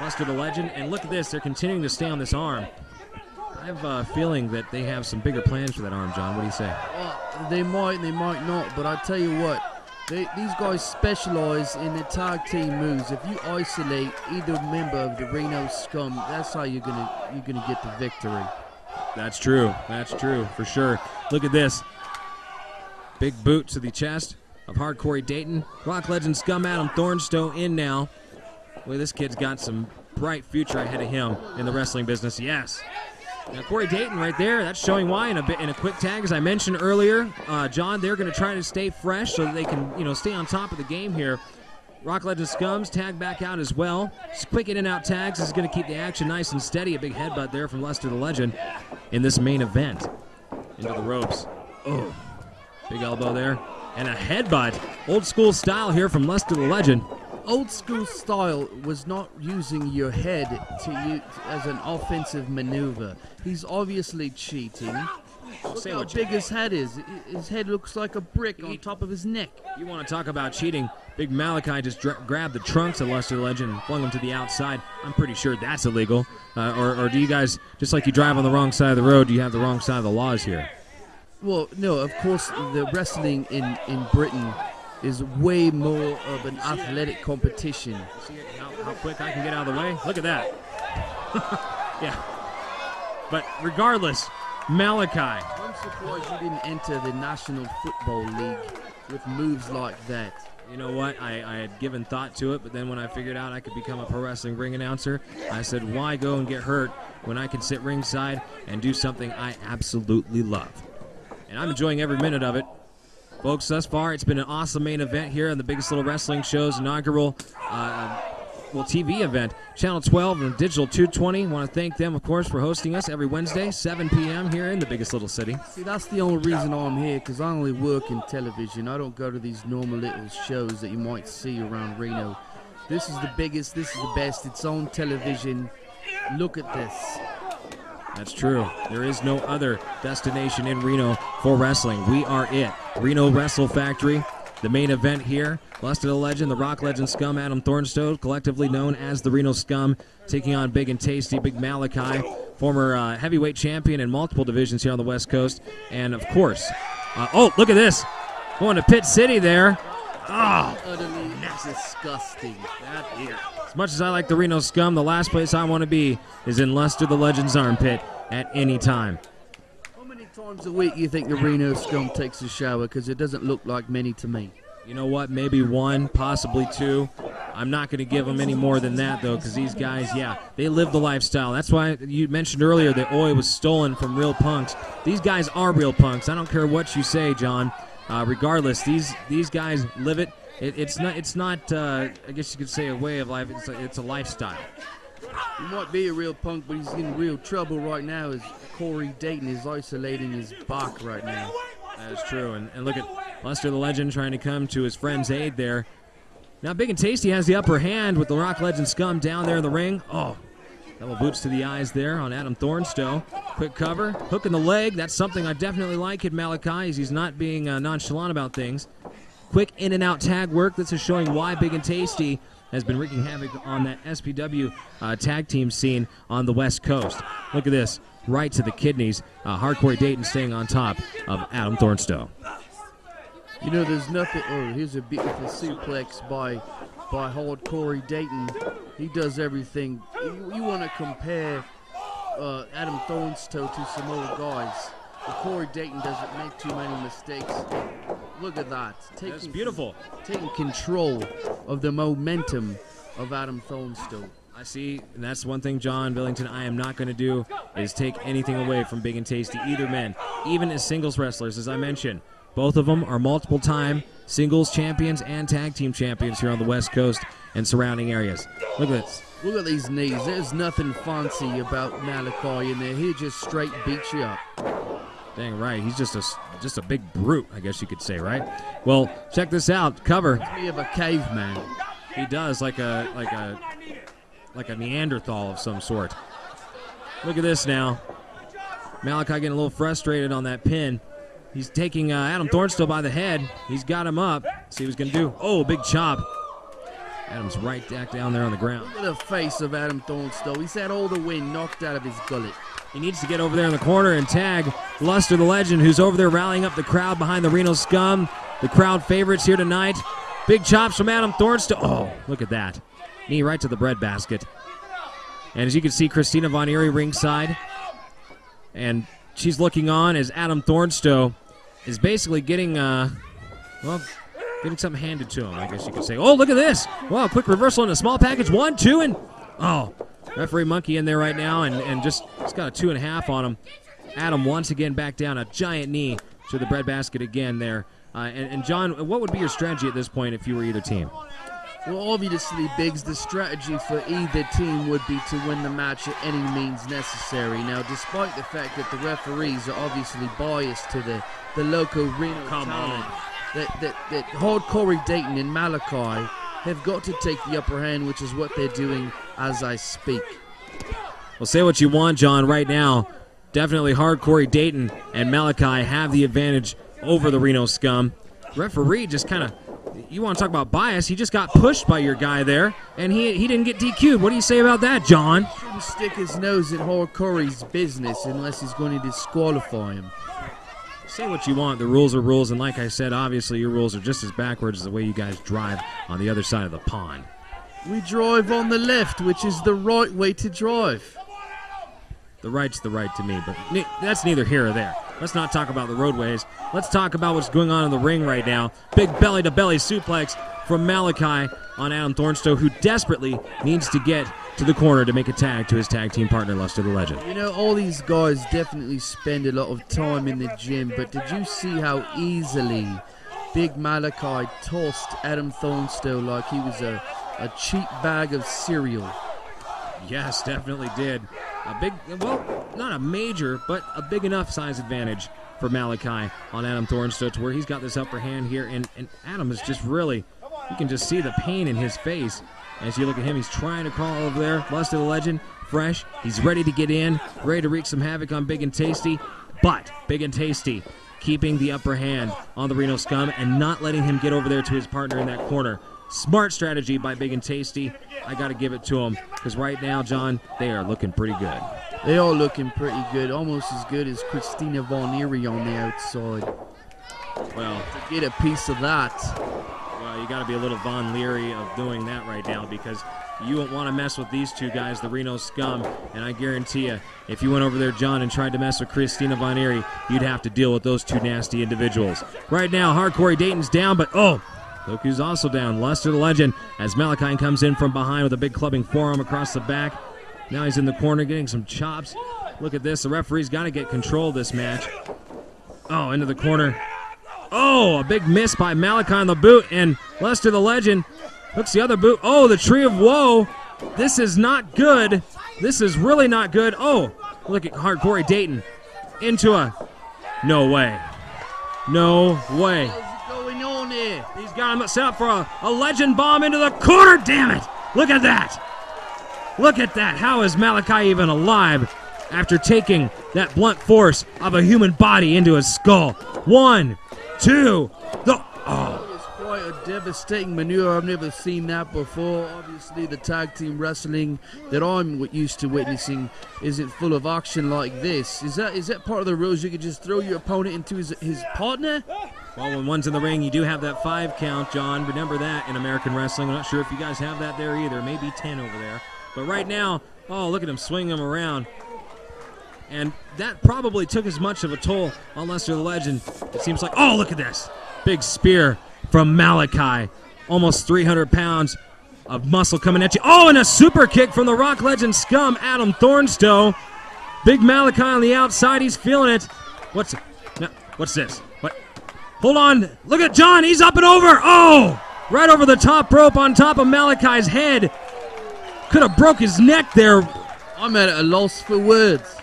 Lester the Legend. And look at this. They're continuing to stay on this arm. I have a feeling that they have some bigger plans for that arm, John. What do you say? Well, they might not. But I tell you what, these guys specialize in the tag team moves. If you isolate either member of the Reno SCUM, that's how you're gonna get the victory. That's true. That's true for sure. Look at this. Big boot to the chest of Cory Dayton. Rock Legend Scum Adam Thornstowe in now. Boy, this kid's got some bright future ahead of him in the wrestling business. Yes. Now Cory Dayton right there, that's showing why in a quick tag, as I mentioned earlier. John, they're going to try to stay fresh so that they can stay on top of the game here. Rock Legend Scums tag back out as well. Just quick in and out tags. This is going to keep the action nice and steady. A big headbutt there from Lester the Legend in this main event. Into the ropes. Oh. Big elbow there. And a headbutt. Old school style here from Lester the Legend. Old school style was not using your head to use as an offensive maneuver. He's obviously cheating. Look how big his head is. His head looks like a brick on top of his neck. You want to talk about cheating? Big Malachi just grabbed the trunks of Lester the Legend and flung him to the outside. I'm pretty sure that's illegal. Or do you guys, just like you drive on the wrong side of the road, do you have the wrong side of the laws here? Well, no, of course, the wrestling in Britain is way more of an athletic competition. See how quick I can get out of the way? Look at that. Yeah. But regardless, Malachi. I'm surprised you didn't enter the National Football League with moves like that. You know what? I had given thought to it, but then when I figured out I could become a pro wrestling ring announcer, I said, why go and get hurt when I can sit ringside and do something I absolutely love? And I'm enjoying every minute of it. Folks, thus far, it's been an awesome main event here on the Biggest Little Wrestling Show's inaugural TV event. Channel 12 and Digital 220. Want to thank them, of course, for hosting us every Wednesday, 7 p.m. here in the biggest little city. See, that's the only reason I'm here, because I only work in television. I don't go to these normal little shows that you might see around Reno. This is the biggest, this is the best. It's on television. Look at this. That's true. There is no other destination in Reno for wrestling. We are it. Reno Wrestle Factory, the main event here. Lester the Legend, the Rock Legend Scum, Adam Thornstowe, collectively known as the Reno SCUM, taking on Big and Tasty, Big Malachi, former heavyweight champion in multiple divisions here on the West Coast. And, of course, oh, look at this. Going to Pit City there. Oh, utterly disgusting. That here. As much as I like the Reno SCUM, the last place I want to be is in Lester the Legend's armpit at any time. How many times a week do you think the Reno SCUM takes a shower? Because it doesn't look like many to me. You know what? Maybe one, possibly two. I'm not going to give them any more than that, though, because these guys, yeah, they live the lifestyle. That's why you mentioned earlier that Oi was stolen from real punks. These guys are real punks. I don't care what you say, John. Regardless, these guys live it. It's not. I guess you could say a way of life. It's a lifestyle. He might be a real punk, but he's in real trouble right now. As Cory Dayton is isolating his back right now. That is true. And look at Lester the Legend trying to come to his friend's aid there. Now Big and Tasty has the upper hand with the Rock Legend Scum down there in the ring. Oh, double boots to the eyes there on Adam Thornstowe. Quick cover, hook in the leg. That's something I definitely like in Malachi. He's not being nonchalant about things. Quick in and out tag work. This is showing why Big and Tasty has been wreaking havoc on that SPW tag team scene on the West Coast. Look at this, right to the kidneys. Cory Dayton staying on top of Adam Thornstowe. You know, there's nothing. Oh, here's a beautiful suplex by Cory Dayton. He does everything. You want to compare Adam Thornstowe to some old guys. But Cory Dayton doesn't make too many mistakes. Look at that. That's beautiful. Taking control of the momentum of Adam Thornstowe. I see, and that's one thing, John Billington, I am not going to do is take anything away from Big and Tasty, either men, even as singles wrestlers, as I mentioned. Both of them are multiple-time singles champions and tag team champions here on the West Coast and surrounding areas. Look at this. Look at these knees. There's nothing fancy about Malachi in there. He just straight beats you up. Dang right. He's just a big brute, I guess you could say, right? Well, check this out. Cover. We have a caveman. He does, like a Neanderthal of some sort. Look at this now. Malachi getting a little frustrated on that pin. He's taking Adam Thornstowe by the head. He's got him up. See what he's going to do. Oh, big chop. Adam's right back down there on the ground. Look at the face of Adam Thornstowe. He's had all the wind knocked out of his gullet. He needs to get over there in the corner and tag Luster the Legend, who's over there rallying up the crowd behind the Reno Scum. The crowd favorites here tonight. Big chops from Adam Thornstowe. Oh, look at that. Knee right to the breadbasket. And as you can see, Christina Von Eerie ringside. And she's looking on as Adam Thornstowe is basically getting, getting something handed to him, I guess you could say. Oh, look at this. Wow, quick reversal in a small package. 1, 2, and oh. Referee Monkey in there right now and just it's got a 2.5 on him. Adam once again back down, a giant knee to the breadbasket again there. And John, what would be your strategy at this point if you were either team? Well, obviously, Biggs, the strategy for either team would be to win the match at any means necessary. Now, despite the fact that the referees are obviously biased to the local Reno talent, that Hard Cory Dayton and Malachi have got to take the upper hand, which is what they're doing as I speak. Well, say what you want, John. Right now, definitely Hard Cory Dayton and Malachi have the advantage over the Reno Scum. Referee just kind of, you want to talk about bias, he just got pushed by your guy there, and he didn't get DQ'd. What do you say about that, John? He shouldn't stick his nose in Hard Cory's business unless he's going to disqualify him. Say what you want, the rules are rules, and like I said, obviously your rules are just as backwards as the way you guys drive on the other side of the pond. We drive on the left, which is the right way to drive. The right's the right to me, but that's neither here or there. Let's not talk about the roadways. Let's talk about what's going on in the ring right now. Big belly-to-belly suplex from Malachi on Adam Thornstowe, who desperately needs to get to the corner to make a tag to his tag team partner, Luster the Legend. You know, all these guys definitely spend a lot of time in the gym, but did you see how easily Big Malachi tossed Adam Thornstowe like he was a cheap bag of cereal? Yes, definitely did. A big, well, not a major, but a big enough size advantage for Malachi on Adam Thornstowe to where he's got this upper hand here, and Adam is just really, you can just see the pain in his face. As you look at him, he's trying to crawl over there. Luster the Legend, fresh. He's ready to get in, ready to wreak some havoc on Big and Tasty. But Big and Tasty keeping the upper hand on the Reno Scum and not letting him get over there to his partner in that corner. Smart strategy by Big and Tasty. I got to give it to him because right now, John, they are looking pretty good. They are looking pretty good, almost as good as Christina Von Eerie on the outside. Well, to get a piece of that. You got to be a little Von Leary of doing that right now because you won't want to mess with these two guys, the Reno Scum, and I guarantee you, if you went over there, John, and tried to mess with Christina Von Eerie, you'd have to deal with those two nasty individuals. Right now, Hard Cory Dayton's down, but oh, look who's also down, Luster the Legend, as Malachi comes in from behind with a big clubbing forearm across the back. Now he's in the corner getting some chops. Look at this, the referee's got to get control of this match. Oh, into the corner. Oh, a big miss by Malachi on the boot, and Luster the Legend hooks the other boot. Oh, the Tree of Woe. This is not good. This is really not good. Oh, look at Hard Cory Dayton into a... No way. No way. What's going on here? He's got him set up for a Legend Bomb into the corner. Damn it. Look at that. Look at that. How is Malachi even alive after taking that blunt force of a human body into his skull? 1, 2, It's quite a devastating maneuver. I've never seen that before. Obviously, the tag team wrestling that I'm used to witnessing isn't full of action like this. Is that part of the rules? You could just throw your opponent into his partner? Well, when one's in the ring, you do have that 5 count, John. Remember that in American wrestling. I'm not sure if you guys have that there either. Maybe 10 over there. But right now, oh, look at him swing him around. And that probably took as much of a toll on Luster the Legend. It seems like, oh, look at this. Big spear from Malachi. Almost 300 pounds of muscle coming at you. Oh, and a super kick from the Rock Legend Scum, Adam Thornstowe. Big Malachi on the outside. He's feeling it. What's this? What? Hold on. Look at John. He's up and over. Oh, right over the top rope on top of Malachi's head. Could have broke his neck there. I'm at a loss for words.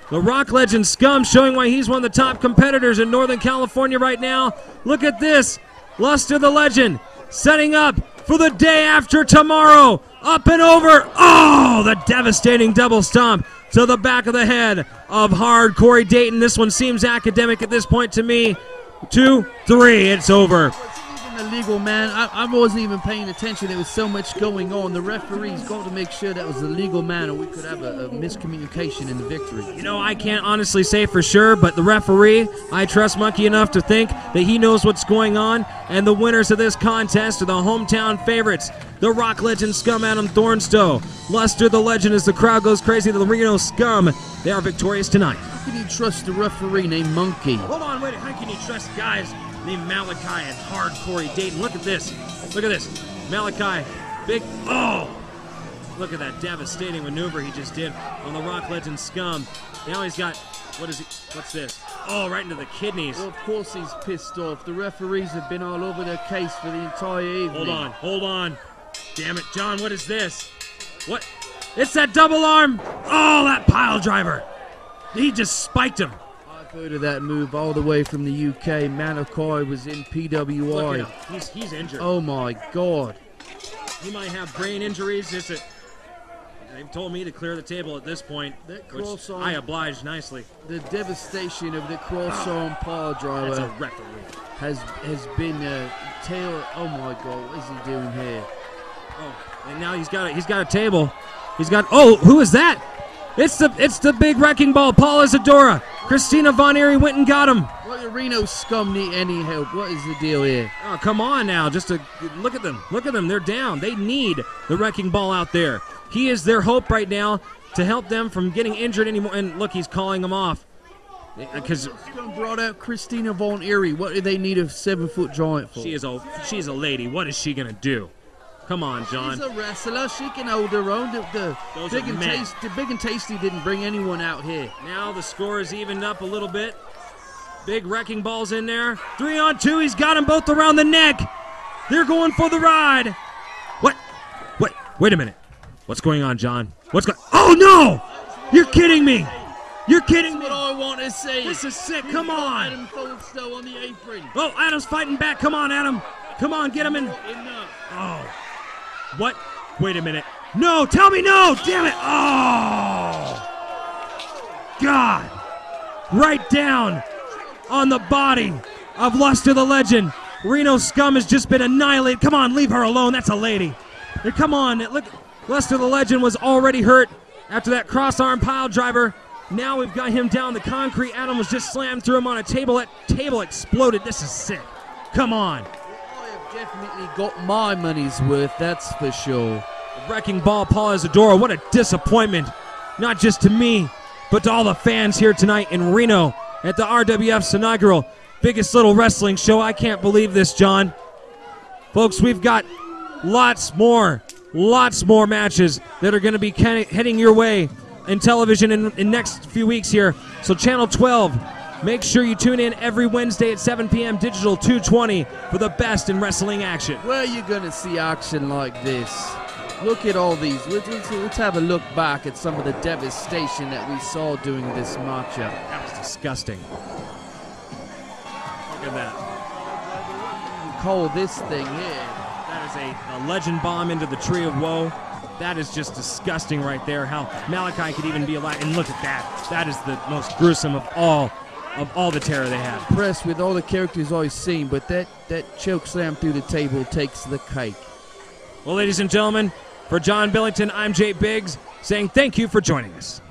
The Rock Legend Scum showing why he's one of the top competitors in Northern California right now. Look at this. Luster the Legend setting up for the day after tomorrow. Up and over. Oh, the devastating double stomp to the back of the head of Hard Cory Dayton. This one seems academic at this point to me. 2, 3, it's over. Illegal, man. I wasn't even paying attention. There was so much going on. The referee's got to make sure that was a legal man, or we could have a miscommunication in the victory. You know, I can't honestly say for sure, but the referee, I trust Monkey enough to think that he knows what's going on. And the winners of this contest are the hometown favorites, the Rock Legend Scum Adam Thornstowe. Luster the Legend, as the crowd goes crazy, the Reno Scum. They are victorious tonight. How can you trust a referee named Monkey? Hold on, wait. How can you trust guys named Malachi and Hard Cory Dayton? Look at this. Look at this. Malachi, big, oh! Look at that devastating maneuver he just did on the Rock Legend Scum. Now he's got, what's this? Oh, right into the kidneys. Well, of course he's pissed off. The referees have been all over their case for the entire evening. Hold on. Damn it, John, what is this? What? It's that double arm! Oh, that pile driver! He just spiked him. Heard of that move all the way from the UK. Malachi was in PWI. Look at him. He's injured. Oh my God. He might have brain injuries. They've told me to clear the table at this point, which I obliged nicely. The devastation of the cross-arm pile driver. That's a referee. Has been tail. Oh my God, what is he doing here? Oh, and now he's got a table. He's got. Oh, who is that? It's the big wrecking ball, Paul Isadora. Christina Von Eerie went and got him. Well, the Reno Scum need any help. What is the deal here? Oh, come on now. Just to look at them. Look at them. They're down. They need the wrecking ball out there. He is their hope right now to help them from getting injured anymore. And look, he's calling them off. Because Scum brought out Christina Von Eerie. What do they need a 7-foot giant for? She's a lady. What is she gonna do? Come on, John. She's a wrestler. She can hold her own. The Big and Tasty didn't bring anyone out here. Now the score is evened up a little bit. Big wrecking ball's in there. 3-on-2. He's got them both around the neck. They're going for the ride. What? Wait a minute. What's going on, John? Oh, no! You're kidding me. You're kidding me. That's what I want to see. This is sick. Come on. Adam Thornstowe on the apron. Oh, Adam's fighting back. Come on, Adam. Come on, get him in. Oh. What? Wait a minute. No, tell me no! Damn it! Oh! God! Right down on the body of Luster the Legend. Reno Scum has just been annihilated. Come on, leave her alone. That's a lady. And come on, look. Luster the Legend was already hurt after that cross-arm pile driver. Now we've got him down the concrete. Adam was just slammed through him on a table. That table exploded. This is sick. Come on. Definitely got my money's worth, that's for sure. Wrecking ball, Paul Isadora. What a disappointment. Not just to me, but to all the fans here tonight in Reno at the RWF's inaugural biggest little wrestling show. I can't believe this, John. Folks, we've got lots more matches that are going to be heading your way in television in next few weeks here. So Channel 12. Make sure you tune in every Wednesday at 7 p.m. Digital 220 for the best in wrestling action. Where are you going to see action like this? Look at all these. Let's have a look back at some of the devastation that we saw during this matchup. That was disgusting. Look at that. You call this thing here? That is a legend bomb into the Tree of Woe. That is just disgusting right there, how Malachi could even be alive. And look at that. That is the most gruesome of all the terror they had. Impressed with all the characters I've seen, but that choke slam through the table takes the cake. Well, ladies and gentlemen, for John Billington, I'm Jay Biggs, saying thank you for joining us.